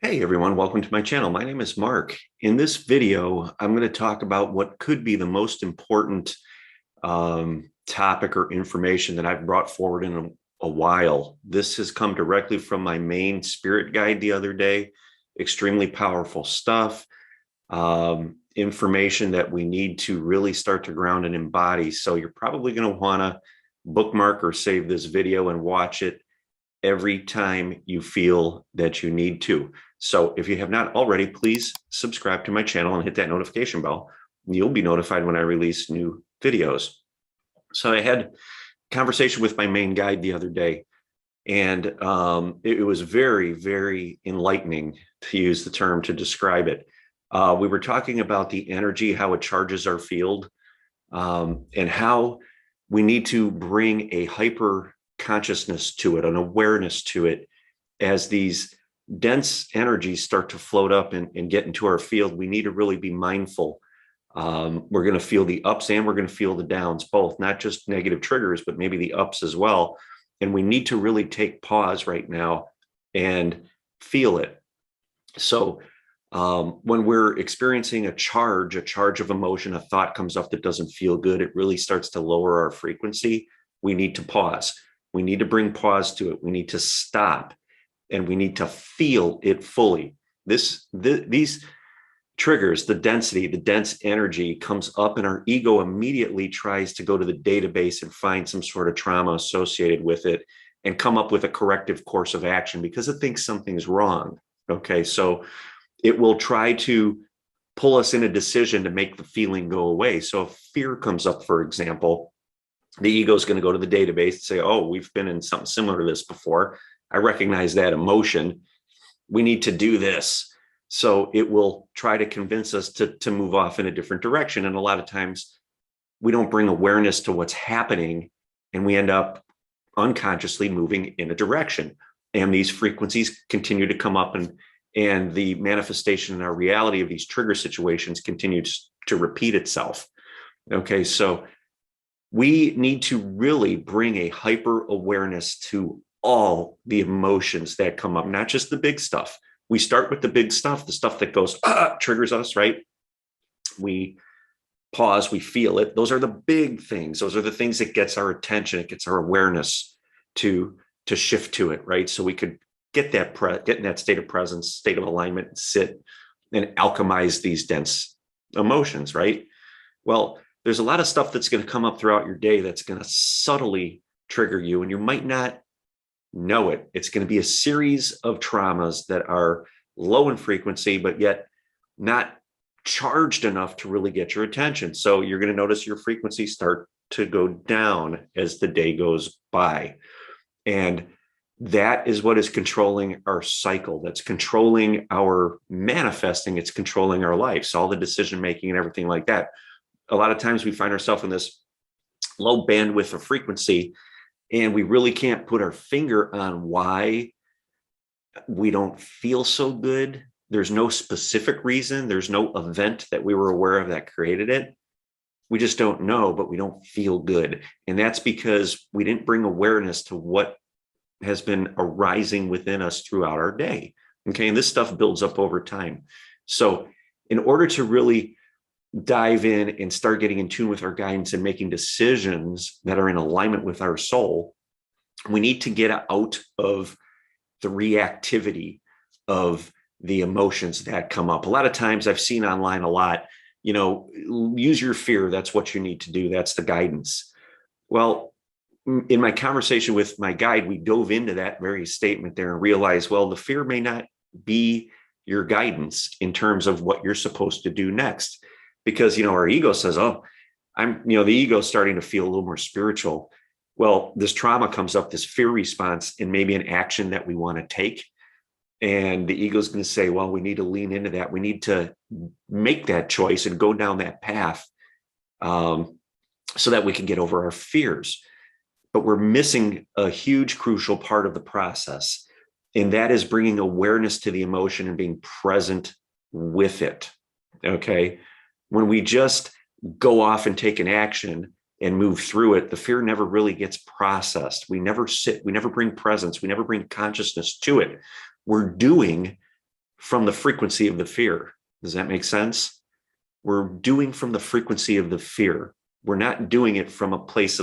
Hey everyone, welcome to my channel. My name is Mark. In this video, I'm going to talk about what could be the most important topic or information that I've brought forward in a while. This has come directly from my main spirit guide the other day. Extremely powerful stuff, information that we need to really start to ground and embody. So you're probably going to want to bookmark or save this video and watch it every time you feel that you need to. So if you have not already, please subscribe to my channel and hit that notification bell. You'll be notified when I release new videos. So I had a conversation with my main guide the other day, and it was very, very enlightening, to use the term to describe it. We were talking about the energy, how it charges our field, and how we need to bring a hyper consciousness to it, an awareness to it. As these dense energies start to float up and get into our field, we need to really be mindful. We're going to feel the ups and we're going to feel the downs, both, not just negative triggers, but maybe the ups as well. And we need to really take pause right now and feel it. So when we're experiencing a charge of emotion, a thought comes up that doesn't feel good, it really starts to lower our frequency. We need to pause. We need to bring pause to it. We need to stop and we need to feel it fully. These triggers, the density, the dense energy comes up, and our ego immediately tries to go to the database and find some sort of trauma associated with it and come up with a corrective course of action because it thinks something's wrong. Okay, so it will try to pull us in a decision to make the feeling go away. So if fear comes up, for example, the ego is going to go to the database and say, oh, we've been in something similar to this before. I recognize that emotion. We need to do this. So it will try to convince us to move off in a different direction. And a lot of times we don't bring awareness to what's happening, and we end up unconsciously moving in a direction. And these frequencies continue to come up, and the manifestation in our reality of these trigger situations continues to repeat itself. Okay, so we need to really bring a hyper awareness to all the emotions that come up, not just the big stuff. We start with the big stuff, the stuff that goes, triggers us, right? We pause, we feel it. Those are the big things. Those are the things that gets our attention. It gets our awareness to shift to it, right? So we could get in that state of presence, state of alignment, sit and alchemize these dense emotions, right? Well, there's a lot of stuff that's going to come up throughout your day that's going to subtly trigger you, and you might not know it. It's going to be a series of traumas that are low in frequency, but yet not charged enough to really get your attention. So you're going to notice your frequency start to go down as the day goes by. And that is what is controlling our cycle. That's controlling our manifesting. It's controlling our lives, all the decision making and everything like that. A lot of times we find ourselves in this low bandwidth of frequency, and we really can't put our finger on why we don't feel so good. There's no specific reason. There's no event that we were aware of that created it. We just don't know, but we don't feel good. And that's because we didn't bring awareness to what has been arising within us throughout our day. Okay, and this stuff builds up over time. So in order to really dive in and start getting in tune with our guidance and making decisions that are in alignment with our soul, we need to get out of the reactivity of the emotions that come up. A lot of times I've seen online a lot, use your fear. That's what you need to do. That's the guidance. Well, in my conversation with my guide, we dove into that very statement there and realized, well, the fear may not be your guidance in terms of what you're supposed to do next. Because, our ego says, oh, the ego is starting to feel a little more spiritual. Well, this trauma comes up, this fear response, and maybe an action that we want to take. And the ego is going to say, well, we need to lean into that. We need to make that choice and go down that path so that we can get over our fears. But we're missing a huge, crucial part of the process. And that is bringing awareness to the emotion and being present with it. Okay. When we just go off and take an action and move through it, the fear never really gets processed. We never sit, we never bring presence, we never bring consciousness to it. We're doing from the frequency of the fear. Does that make sense? We're doing from the frequency of the fear. We're not doing it from a place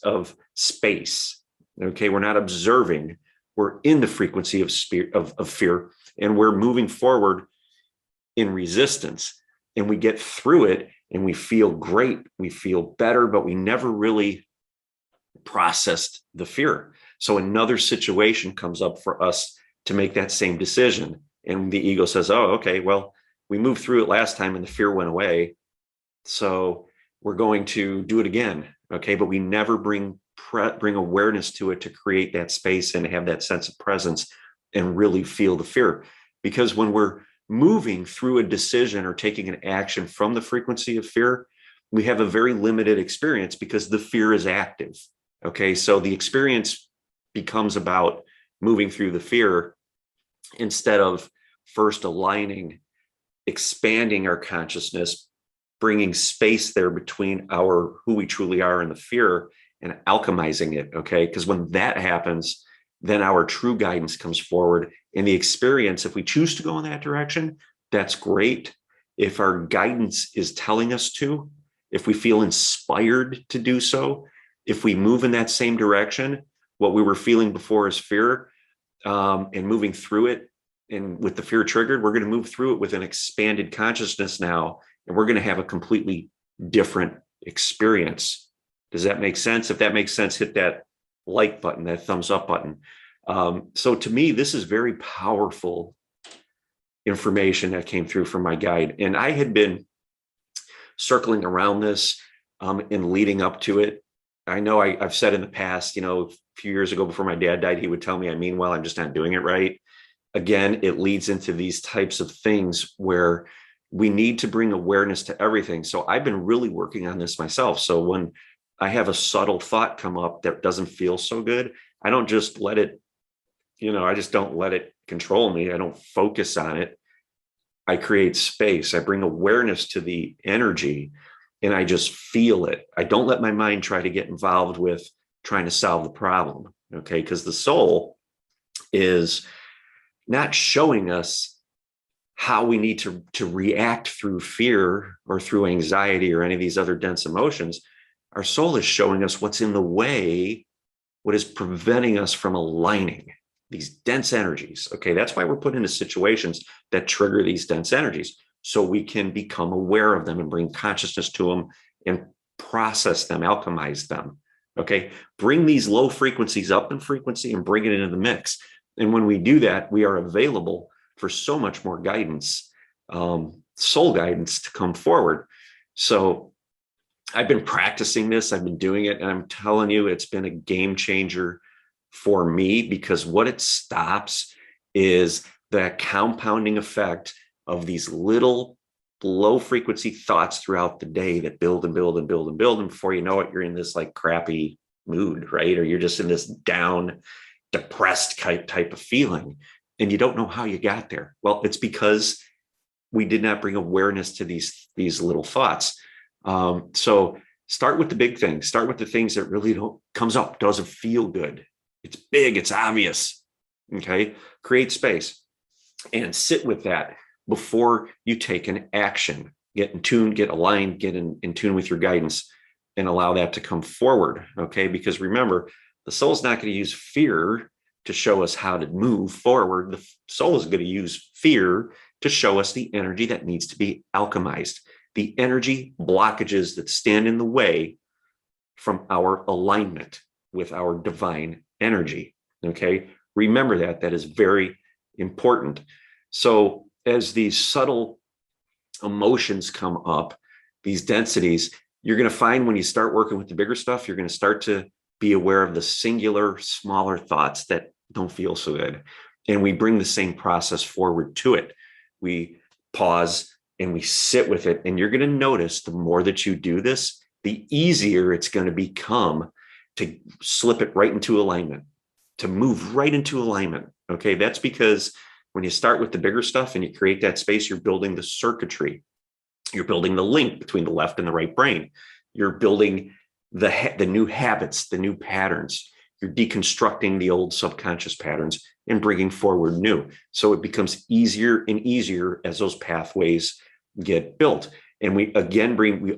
of space. Okay, we're not observing. We're in the frequency of fear, and we're moving forward in resistance. And we get through it, and we feel great. We feel better, but we never really processed the fear. So another situation comes up for us to make that same decision. And the ego says, oh, okay, well, we moved through it last time and the fear went away. So we're going to do it again. Okay. But we never bring awareness to it to create that space and have that sense of presence and really feel the fear. Because when we're moving through a decision or taking an action from the frequency of fear, we have a very limited experience because the fear is active. Okay. So the experience becomes about moving through the fear instead of first aligning, expanding our consciousness, bringing space there between who we truly are and the fear, and alchemizing it. Okay. Because when that happens, then our true guidance comes forward. And the experience, if we choose to go in that direction, that's great. If our guidance is telling us to, if we feel inspired to do so, if we move in that same direction, what we were feeling before is fear, and moving through it, and with the fear triggered, we're going to move through it with an expanded consciousness now, and we're going to have a completely different experience. Does that make sense? If that makes sense, hit that like button, that thumbs up button. So to me, this is very powerful information that came through from my guide. And I had been circling around this and leading up to it. I know I've said in the past, a few years ago before my dad died, he would tell me I mean well, I'm just not doing it right. Again, it leads into these types of things where we need to bring awareness to everything. So I've been really working on this myself. So when I have a subtle thought come up that doesn't feel so good, I don't just let it, I just don't let it control me. I don't focus on it. I create space. I bring awareness to the energy and I just feel it. I don't let my mind try to get involved with trying to solve the problem. Okay. Because the soul is not showing us how we need to react through fear or through anxiety or any of these other dense emotions. Our soul is showing us what's in the way, what is preventing us from aligning these dense energies. Okay, that's why we're put into situations that trigger these dense energies, so we can become aware of them and bring consciousness to them and process them, alchemize them. Okay, bring these low frequencies up in frequency and bring it into the mix. And when we do that, we are available for so much more guidance, soul guidance to come forward. So I've been practicing this, I've been doing it, and I'm telling you, it's been a game changer for me, because what it stops is that compounding effect of these little low frequency thoughts throughout the day that build and build and build and build. And before you know it, you're in this like crappy mood, right? Or you're just in this down, depressed type of feeling. And you don't know how you got there. Well, it's because we did not bring awareness to these little thoughts. So start with the big things. Start with the things that really comes up, doesn't feel good. It's big, it's obvious. Okay. Create space and sit with that before you take an action. Get in tune, get aligned, get in tune with your guidance, and allow that to come forward. Okay. Because remember, the soul's not going to use fear to show us how to move forward. The soul is going to use fear to show us the energy that needs to be alchemized, the energy blockages that stand in the way from our alignment with our divine energy. Okay. Remember that is very important. So as these subtle emotions come up, these densities, you're going to find when you start working with the bigger stuff, you're going to start to be aware of the singular, smaller thoughts that don't feel so good. And we bring the same process forward to it. We pause and we sit with it. And you're going to notice the more that you do this, the easier it's going to become to slip it right into alignment, to move right into alignment. Okay. That's because when you start with the bigger stuff and you create that space, you're building the circuitry. You're building the link between the left and the right brain. You're building the new habits, the new patterns. You're deconstructing the old subconscious patterns and bringing forward new. So it becomes easier and easier as those pathways get built. And we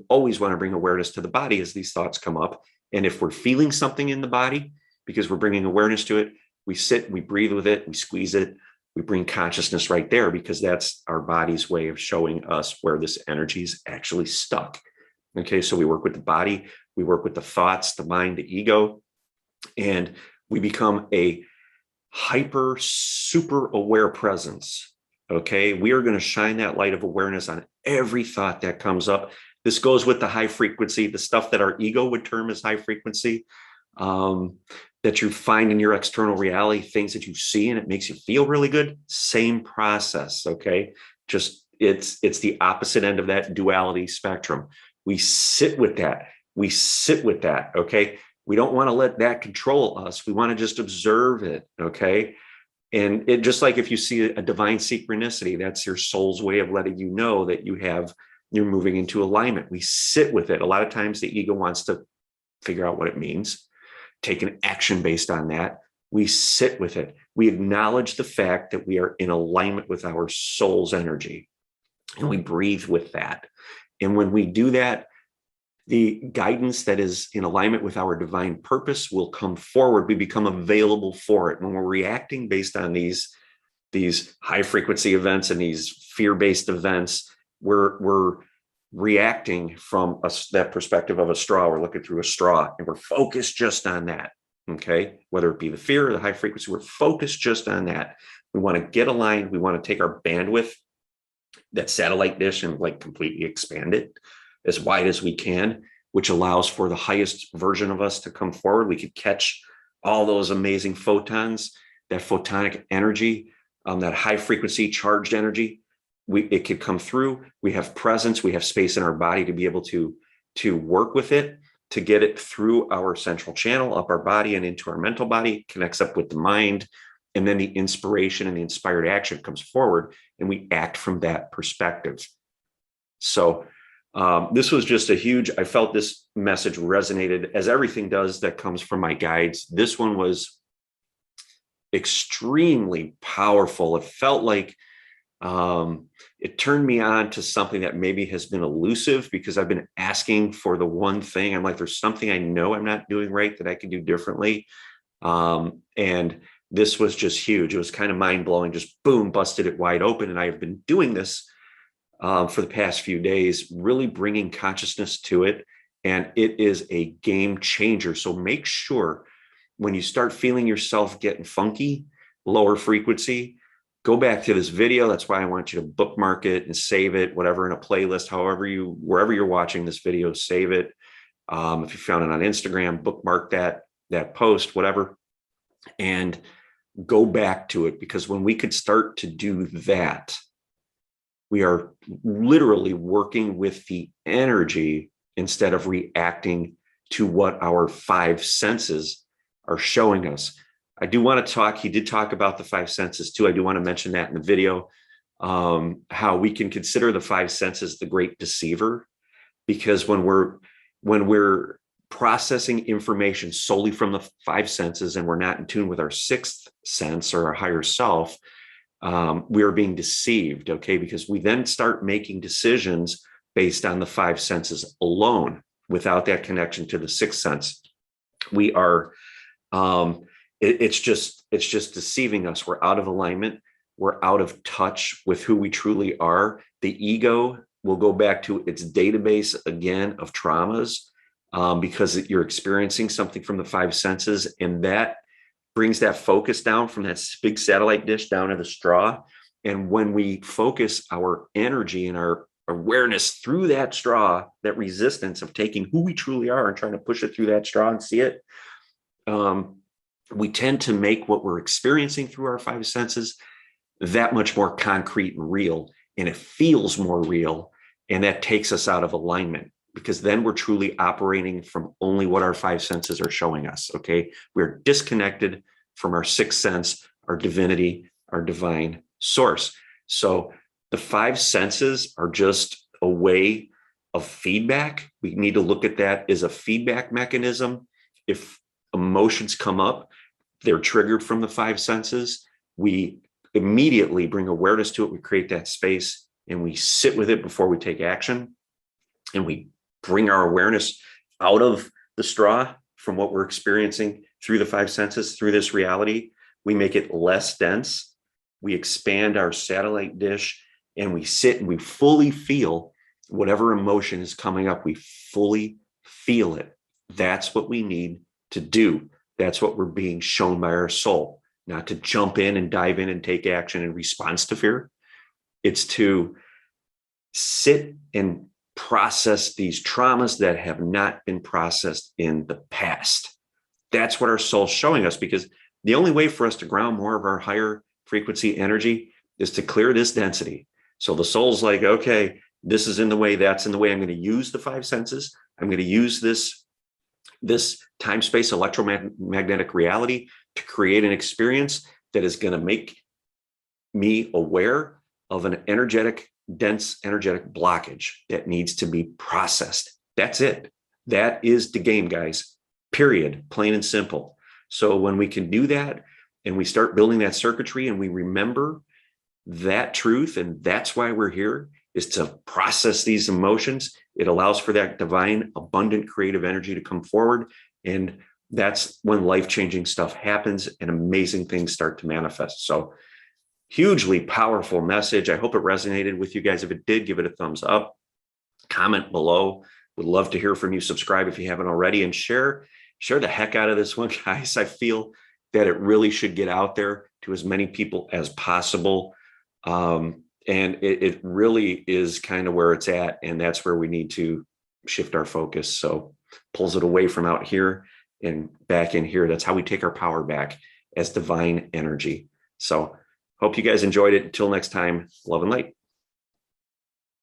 always want to bring awareness to the body as these thoughts come up. And if we're feeling something in the body, because we're bringing awareness to it, we sit, we breathe with it, we squeeze it, we bring consciousness right there, because that's our body's way of showing us where this energy is actually stuck. Okay, so we work with the body, we work with the thoughts, the mind, the ego, and we become a hyper, super aware presence. Okay, we are going to shine that light of awareness on every thought that comes up. This goes with the high frequency, the stuff that our ego would term as high frequency, that you find in your external reality, things that you see and it makes you feel really good. Same process. Okay, just it's the opposite end of that duality spectrum. We sit with that. We sit with that. Okay, we don't want to let that control us. We want to just observe it. Okay. And it just like if you see a divine synchronicity, that's your soul's way of letting you know that you're moving into alignment. We sit with it. A lot of times the ego wants to figure out what it means, take an action based on that. We sit with it. We acknowledge the fact that we are in alignment with our soul's energy, and we breathe with that. And when we do that, the guidance that is in alignment with our divine purpose will come forward. We become available for it. When we're reacting based on these high frequency events and these fear-based events, we're reacting from that perspective of a straw. We're looking through a straw and we're focused just on that. Okay, whether it be the fear or the high frequency, we're focused just on that. We want to get aligned. We want to take our bandwidth, that satellite dish, and like completely expand it as wide as we can, which allows for the highest version of us to come forward. We could catch all those amazing photons, that photonic energy, that high frequency charged energy. It could come through. We have presence. We have space in our body to be able to work with it, to get it through our central channel, up our body and into our mental body, connects up with the mind. And then the inspiration and the inspired action comes forward, and we act from that perspective. So this was just I felt this message resonated, as everything does that comes from my guides. This one was extremely powerful. It felt like it turned me on to something that maybe has been elusive, because I've been asking for the one thing. I'm like, there's something I know I'm not doing right that I can do differently. And this was just huge. It was kind of mind blowing, just boom, busted it wide open. And I have been doing this for the past few days, really bringing consciousness to it. And it is a game changer. So make sure when you start feeling yourself getting funky, lower frequency, go back to this video. That's why I want you to bookmark it and save it, whatever, in a playlist, wherever you're watching this video, save it. If you found it on Instagram, bookmark that post, whatever, and go back to it. Because when we could start to do that, we are literally working with the energy instead of reacting to what our five senses are showing us. I do want to talk, he did talk about the five senses too. I do want to mention that in the video, how we can consider the five senses the great deceiver, because when we're processing information solely from the five senses and we're not in tune with our sixth sense or our higher self, we are being deceived, okay? Because we then start making decisions based on the five senses alone, without that connection to the sixth sense. We are, it's just deceiving us. We're out of alignment. We're out of touch with who we truly are. The ego will go back to its database again of traumas, because you're experiencing something from the five senses, and that brings that focus down from that big satellite dish down to the straw. And when we focus our energy and our awareness through that straw, that resistance of taking who we truly are and trying to push it through that straw and see it, we tend to make what we're experiencing through our five senses that much more concrete and real, and it feels more real. And that takes us out of alignment, because then we're truly operating from only what our five senses are showing us. Okay. We're disconnected from our sixth sense, our divinity, our divine source. So the five senses are just a way of feedback. We need to look at that as a feedback mechanism. If emotions come up, they're triggered from the five senses. we immediately bring awareness to it. We create that space and we sit with it before we take action. And we bring our awareness out of the straw from what we're experiencing through the five senses, through this reality. We make it less dense. We expand our satellite dish and we sit and we fully feel whatever emotion is coming up. We fully feel it. That's what we need to do. That's what we're being shown by our soul, not to jump in and dive in and take action in response to fear. It's to sit and process these traumas that have not been processed in the past. That's what our soul's showing us, because the only way for us to ground more of our higher frequency energy is to clear this density. So the soul's like, okay, this is in the way, that's in the way. I'm going to use the five senses. I'm going to use this time-space electromagnetic reality to create an experience that is going to make me aware of an dense energetic blockage that needs to be processed. That's it. That is the game, guys. Period. Plain and simple. So when we can do that and we start building that circuitry and we remember that truth, and that's why we're here, is to process these emotions, it allows for that divine, abundant, creative energy to come forward. And that's when life-changing stuff happens and amazing things start to manifest. So hugely powerful message. I hope it resonated with you guys. If it did, give it a thumbs up, comment below. Would love to hear from you. Subscribe if you haven't already, and share the heck out of this one, guys. I feel that it really should get out there to as many people as possible. And it really is kind of where it's at. And that's where we need to shift our focus. So pulls it away from out here and back in here. That's how we take our power back as divine energy. So hope you guys enjoyed it. Until next time, love and light.